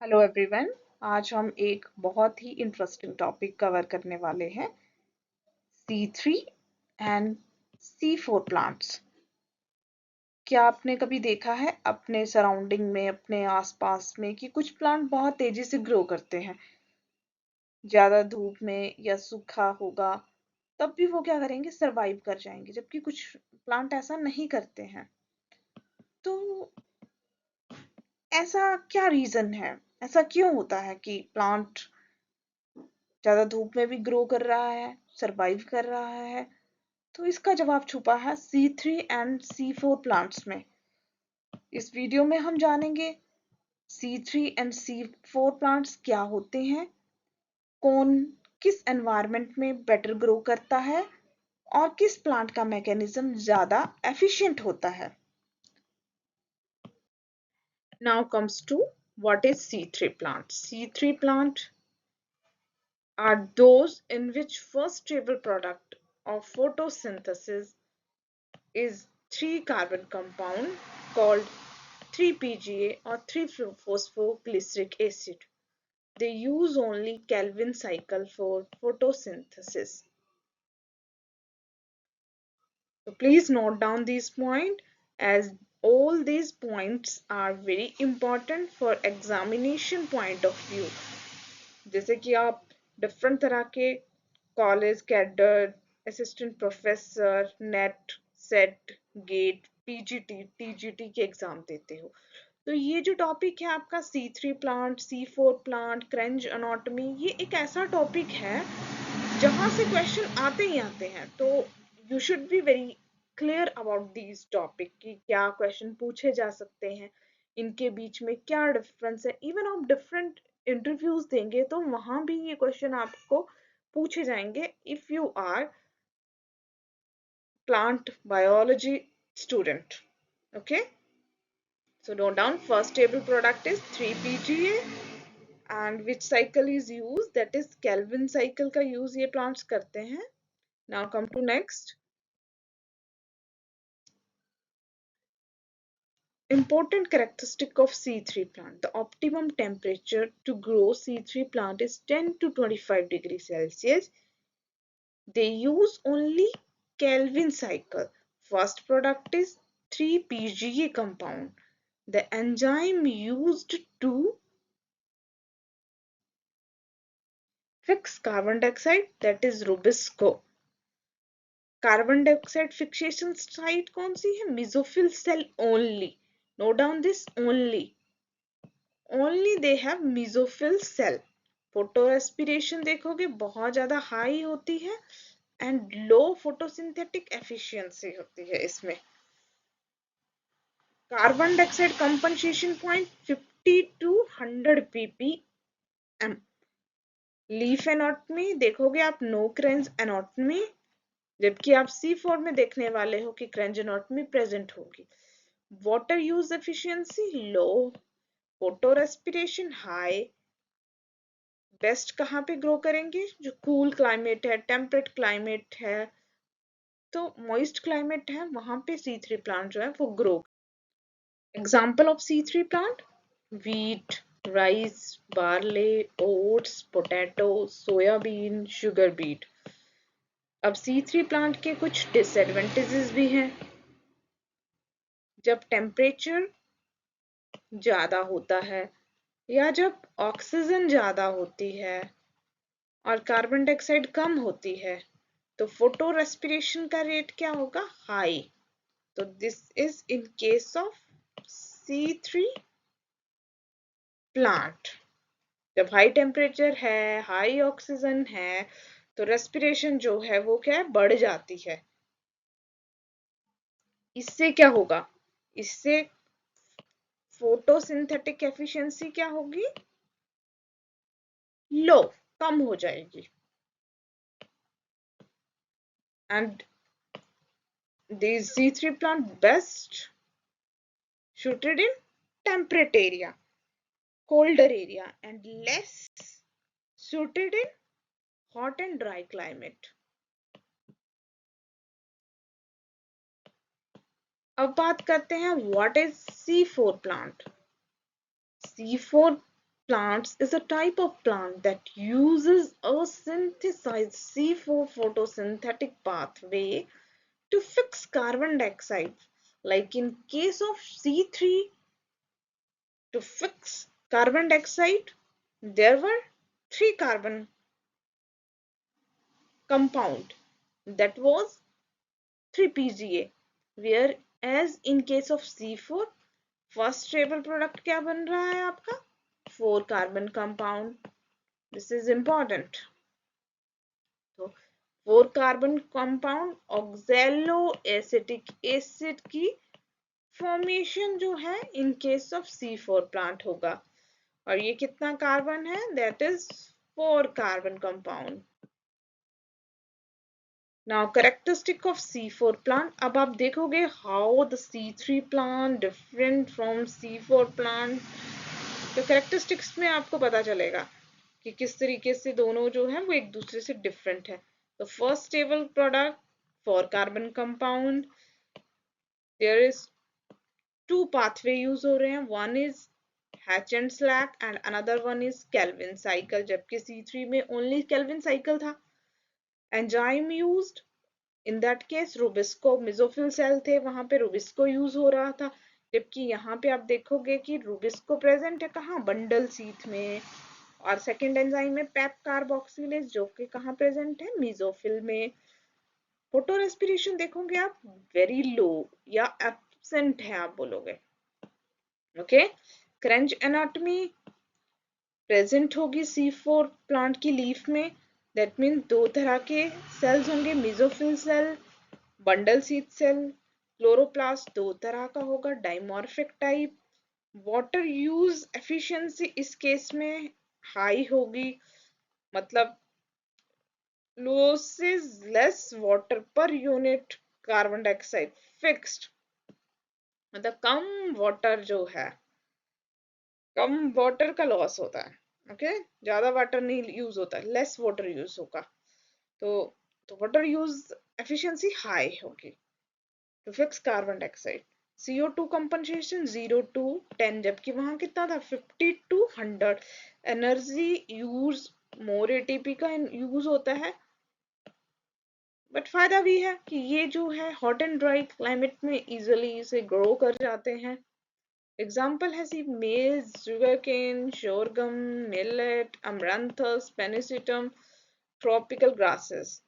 Hello everyone. आज हम एक बहुत ही इंटरेस्टिंग टॉपिक कवर करने वाले हैं, C3 एंड C4 प्लांट्स। क्या आपने कभी देखा है अपने सराउंडिंग में, अपने आसपास में कि कुछ प्लांट बहुत तेजी से ग्रो करते हैं? ज्यादा धूप में या सूखा होगा तब भी वो क्या करेंगे, सरवाइव कर जाएंगे, जबकि कुछ प्लांट ऐसा नहीं करते हैं। तो ऐसा क्या रीजन है? ऐसा क्यों होता है कि प्लांट ज्यादा धूप में भी ग्रो कर रहा है, सरवाइव कर रहा है? तो इसका जवाब छुपा है C3 एंड C4 प्लांट्स में। इस वीडियो में हम जानेंगे C3 एंड C4 प्लांट्स क्या होते हैं, कौन किस एनवायरनमेंट में बेटर ग्रो करता है और किस प्लांट का मैकेनिज्म ज्यादा एफिशिएंट होता है। Now comes to what is C3 plant. C3 plant are those in which first stable product of photosynthesis is 3 carbon compound called 3-PGA or 3-phosphoglyceric acid. They use only Calvin cycle for photosynthesis. So please note down these points, as all these points are very important for examination point of view. जैसे कि आप different तरह के college cadre, assistant professor, NET, SET, GATE, PGT, TGT के exam देते हो, तो ये जो टॉपिक है आपका C3 plant, C4 plant, क्रेंज anatomy, ये एक ऐसा टॉपिक है जहां से क्वेश्चन आते ही आते हैं। तो you should be very clear about these topic कि क्या क्वेश्चन पूछे जा सकते हैं, इनके बीच में क्या डिफरेंस है। इवन आप डिफरेंट इंटरव्यूज देंगे तो वहां भी ये क्वेश्चन आपको पूछे जाएंगे if you are plant biology student. Okay, so note down, first stable product is 3-PGA and which cycle is used, that is Kelvin cycle का use ये plants करते हैं। Now come to next. Important characteristic of C3 plant. The optimum temperature to grow C3 plant is 10 to 25 degrees Celsius. They use only Kelvin cycle. First product is 3-PGA compound. The enzyme used to fix carbon dioxide, that is Rubisco. Carbon dioxide fixation site कौन सी है? Mesophyll cell only. Note down this, only only they have mesophyll cell. Photorespiration देखोगे बहुत ज्यादा high होती है and low photosynthetic efficiency होती है इसमें। Carbon dioxide compensation point 50 to 100 ppm। Leaf anatomy देखोगे आप, नो क्रेंज एनाटॉमी, जबकि आप C4 में देखने वाले हो कि क्रेंज एनाटॉमी प्रेजेंट होगी। वाटर यूज एफिशिएंसी लो, फोटो रेस्पिरेशन हाई। बेस्ट कहाँ पे ग्रो करेंगे? जो कूल क्लाइमेट है, टेम्परेट क्लाइमेट है, तो मॉइस्ट क्लाइमेट है, वहां पे C3 प्लांट जो है वो grow. Example of C3 plant: wheat, rice, barley, oats, potato, soybean, sugar beet। अब C3 प्लांट के कुछ डिसएडवांटेजेस भी हैं। जब टेम्परेचर ज्यादा होता है या जब ऑक्सीजन ज्यादा होती है और कार्बन डाइऑक्साइड कम होती है, तो फोटो रेस्पिरेशन का रेट क्या होगा? हाई। तो this is in case of C3 plant. जब हाई टेम्परेचर है, हाई ऑक्सीजन है, तो रेस्पिरेशन जो है वो क्या है? बढ़ जाती है। इससे क्या होगा? इससे फोटोसिंथेटिक एफिशिएंसी क्या होगी? लो, कम हो जाएगी। And these C3 plant best suited in temperate area, colder area, and less suited in hot and dry climate. अब बात करते हैं what is C4 plant. C4 plants is a type of plant that uses a synthesized C4 photosynthetic pathway to fix carbon dioxide. Like in case of C3, to fix carbon dioxide, there were three carbon compound, that was 3 PGA, whereas in case of C4, first stable product क्या बन रहा है आपका 4 carbon compound. This is important. तो 4 carbon compound oxalo acetic acid की formation जो है in case of C4 plant होगा. और ये कितना कार्बन है, that is 4 carbon compound. Now characteristic of C4 plant. अब आप देखोगे how the C3 plant different from C4 plant. तो characteristics में आपको पता चलेगा कि किस तरीके से दोनों जो है वो एक दूसरे से different है. तो first stable product 4 carbon compound. There is two pathway use हो रहे हैं. One is Hatch and Slack and another one is Calvin cycle. जबकि C3 में only Calvin cycle था. Enzyme used. In that case rubisco mesophyll cell थे, वहां पे rubisco use हो रहा था. जबकि यहाँ पे आप देखोगे कि रूबिस्को प्रेजेंट है कहाँ, बंडल सीथ में. और सेकेंड एंजाइम में पेप कार्बोक्सिलेज जो कि कहाँ प्रेजेंट है, मिजोफिल में. फोटो रेस्पिरेशन देखोगे आप वेरी लो या एब्सेंट है आप बोलोगे. ओके. क्रंच एनाटॉमी प्रेजेंट होगी C4 प्लांट की लीफ में. दैट मीन दो तरह के सेल्स होंगे, mesophyll cell, bundle sheath cell. Chloroplast दो तरह का होगा, dimorphic type. Water use efficiency इस केस में हाई होगी, मतलब losses less water per unit carbon dioxide fixed. मतलब कम वाटर जो है, कम वाटर का लॉस होता है. ओके. ज्यादा वाटर नहीं यूज होता, लेस वाटर यूज होगा. तो वाटर यूज एफिशिएंसी हाई होगी to fix carbon dioxide. CO2 compensation 0 to 10, जबकि वहां कितना था 50 to 100. Energy use more ATP का यूज होता है, बट फायदा भी है कि ये जो है हॉट एंड ड्राई क्लाइमेट में इजिली इसे ग्रो कर जाते हैं. एग्जाम्पल है सी maize, sugar cane, sorghum, millet, amaranthus, pennisetum, tropical grasses.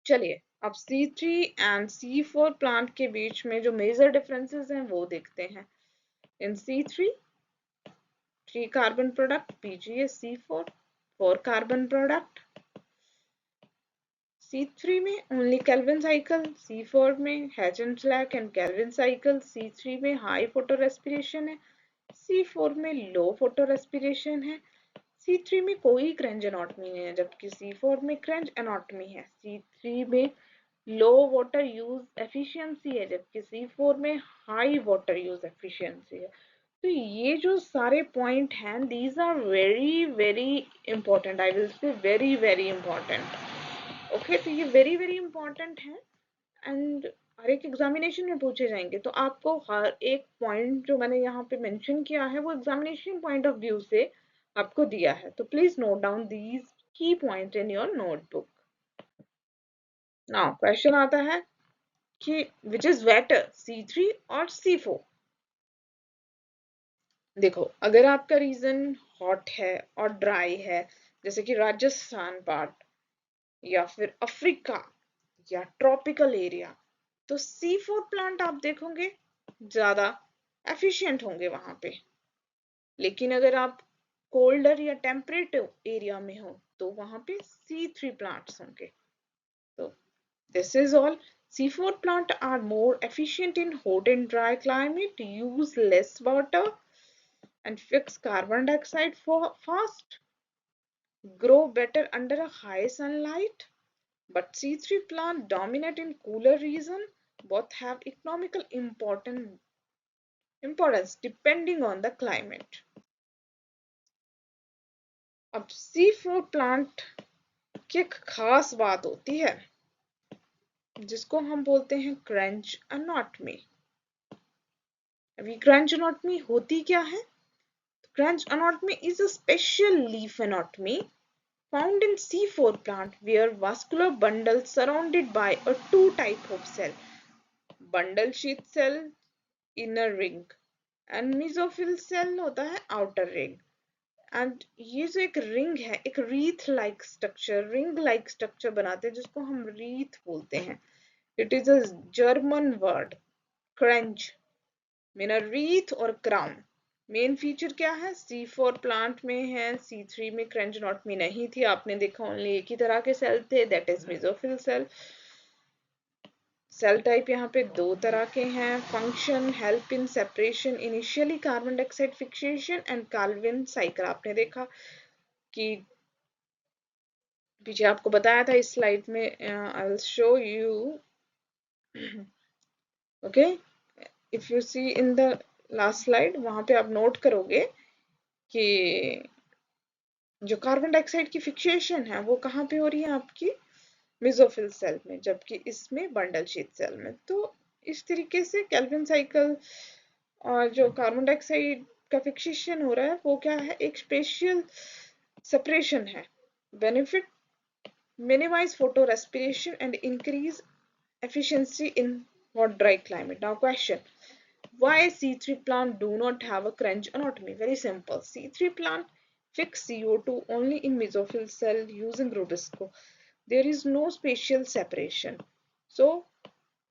चलिए अब C3 एंड C4 प्लांट के बीच में जो मेजर डिफरेंसेस हैं वो देखते हैं. इन C3 3 carbon product PGA, C4 4 carbon product. C3 में ओनली केल्विन साइकिल, C4 में hatch and slack and Calvin cycle. C3 में हाई फोटो रेस्पिरेशन है, C4 में लो फोटो रेस्पिरेशन है. C3 में कोई क्रंच एनाटॉमी नहीं है, जबकि C4 में क्रंच एनाटॉमी है. C3 में लो वाटर यूज एफिशिएंसी है, जबकि C4 में हाई वाटर यूज एफिशिएंसी है. तो ये जो सारे पॉइंट हैं, these are very very important. I will say very very important. Okay. तो ये वेरी वेरी इंपॉर्टेंट है एंड हर एक एग्जामिनेशन में पूछे जाएंगे. तो आपको हर एक पॉइंट जो मैंने यहाँ पे मेंशन किया है वो एग्जामिनेशन पॉइंट ऑफ व्यू से आपको दिया है. तो प्लीज नोट डाउन दीज की point in your notebook. Now question आता है कि विच इज वेटर, C3 और C4. देखो अगर आपका रीजन हॉट है और ड्राई है, जैसे कि राजस्थान पार्ट या फिर अफ्रीका या ट्रॉपिकल एरिया, तो C4 प्लांट आप देखोगे ज्यादा एफिशिएंट होंगे वहां पे. लेकिन अगर आप कोल्डर या टेम्परेट एरिया में हो तो वहां पे C3 प्लांट्स होंगे. तो this is all. C4 plants are more efficient in hot and dry climate, use less water, and fix carbon dioxide for fast, grow better under a high sunlight. But C3 plants dominate in cooler region. Both have economical importance depending on the climate. अब C4 plant की एक खास बात होती है जिसको हम बोलते हैं क्रंच एनाटॉमी. अभी क्रंच एनाटॉमी होती क्या है? Cranch anatomy is a special leaf anatomy found in C4 plant where vascular bundle surrounded by a two type of cell, bundle sheath cell inner ring and mesophyll cell होता है outer ring. And ये जो एक ring है, एक wreath like structure, ring like structure बनाते हैं जिसको हम रीथ बोलते हैं. It is a German word. Crunch mean wreath और क्राउन. मेन फीचर क्या है? C4 प्लांट में है, C3 में क्रंच नॉट में नहीं थी. आपने देखा ओनली एक ही तरह के सेल थे, that is mesophyll cell. Cell type यहाँ पे दो तरह के हैं. Function help in separation initially carbon dioxide fixation and carbon cycle. आपने देखा कि पीछे आपको बताया था इस स्लाइड में. I will show you. Okay, if you see in the last slide, वहां पे आप नोट करोगे कि जो कार्बन डाइऑक्साइड की फिक्सेशन है वो कहाँ पे हो रही है? आपकी मेसोफिल सेल में, जबकि इसमें बंडल शीथ सेल में. तो इस तरीके से कैल्विन साइकिल और जो कार्बन डाइऑक्साइड का फिक्सेशन हो रहा है वो क्या है? एक स्पेशल सेपरेशन है. Benefit: minimize photo respiration and increase efficiency in hot dry climate. Now question: why C3 plant do not have a crunch anatomy? Very simple. C3 plant fix CO2 only in mesophyll cell using Rubisco. There is no spatial separation. So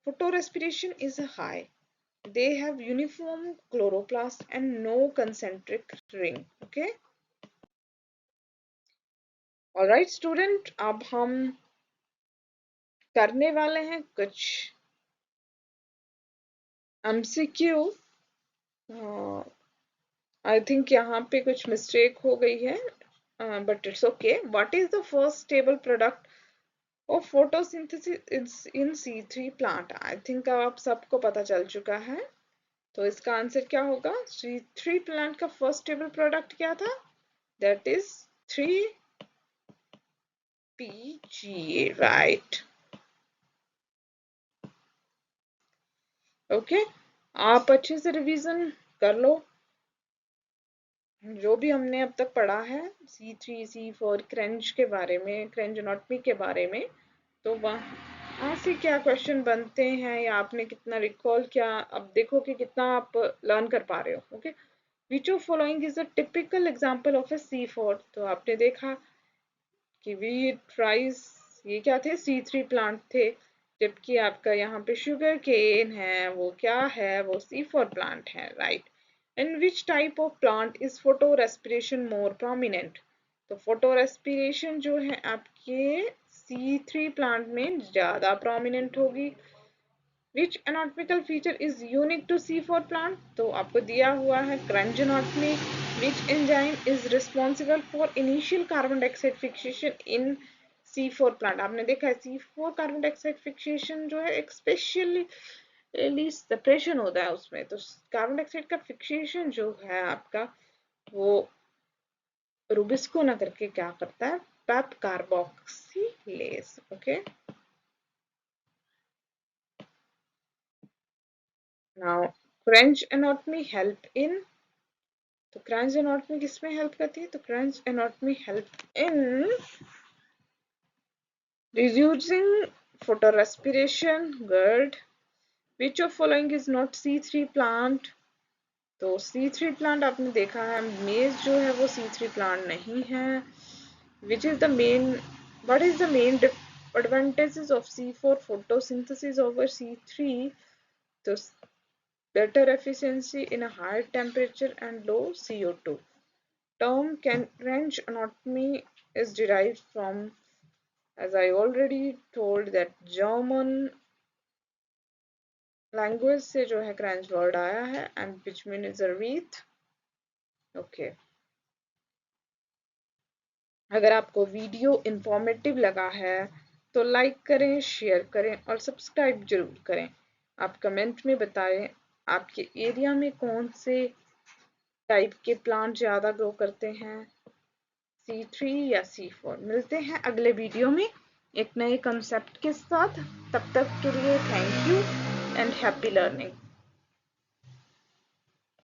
photorespiration is high. They have uniform chloroplast and no concentric ring. Okay. Alright student, अब हम करने वाले हैं कुछ MCQ. I think यहाँ पे कुछ mistake हो गई है, but it's okay. What is the first stable product of photosynthesis in C3 plant? I think आप सबको पता चल चुका है. तो इसका आंसर क्या होगा? C3 प्लांट का फर्स्ट स्टेबल प्रोडक्ट क्या था? That is 3-PGA, right. Okay, आप अच्छे से रिवीजन कर लो जो भी हमने अब तक पढ़ा है C3 C4 क्रंच के बारे में, क्रंच एनाटॉमी के बारे में. तो वहाँ से क्या क्वेश्चन बनते हैं या आपने कितना रिकॉल किया, अब देखो कि कितना आप लर्न कर पा रहे हो. Okay, which of following is a typical example of A C4? तो आपने देखा कि वीट, राइस, ये क्या थे? C3 प्लांट थे. जबकि आपका यहाँ पे शुगर केन है, वो क्या है? वो C4 प्लांट है, right. In which type of plant is photorespiration more prominent? तो photorespiration जो है आपके C3 प्लांट में ज्यादा prominent होगी. Which anatomical feature is unique to C4 plant? तो आपको दिया हुआ है crunch anatomy. Which enzyme is responsible for initial carbon dioxide fixation in C4 plant? आपने देखा है C4 कार्बन डाइऑक्साइड फिक्सेशन जो है एक स्पेशली सेपरेशन होता है उसमें. तो कार्बन डाइऑक्साइड का फिक्सेशन जो है आपका वो रूबिस्को ना करके क्या करता है? PEP carboxylase. Okay, now crunch anatomy help in. तो क्रंच एनाटॉमी किसमें हेल्प करती है? तो crunch anatomy help in reducing photorespiration. Good. Which of following is not C3 plant? तो C3 प्लांट आपने देखा है, मेज जो है वो C3 प्लांट नहीं है. Which is the main, what is the main advantages of C4 photosynthesis over C3? तो better efficiency in a high temperature and low CO2. Term Cranch anatomy is derived from, as I already told, that German language से जो है Cranch word आया है, and which means a wreath. Okay. अगर आपको video informative लगा है तो लाइक करें, शेयर करें और सब्सक्राइब जरूर करें. आप कमेंट में बताएं आपके एरिया में कौन से टाइप के प्लांट ज़्यादा ग्रो करते हैं, C3 या C4. मिलते हैं अगले वीडियो में एक नए कंसेप्ट के साथ. तब तक के लिए thank you and happy learning.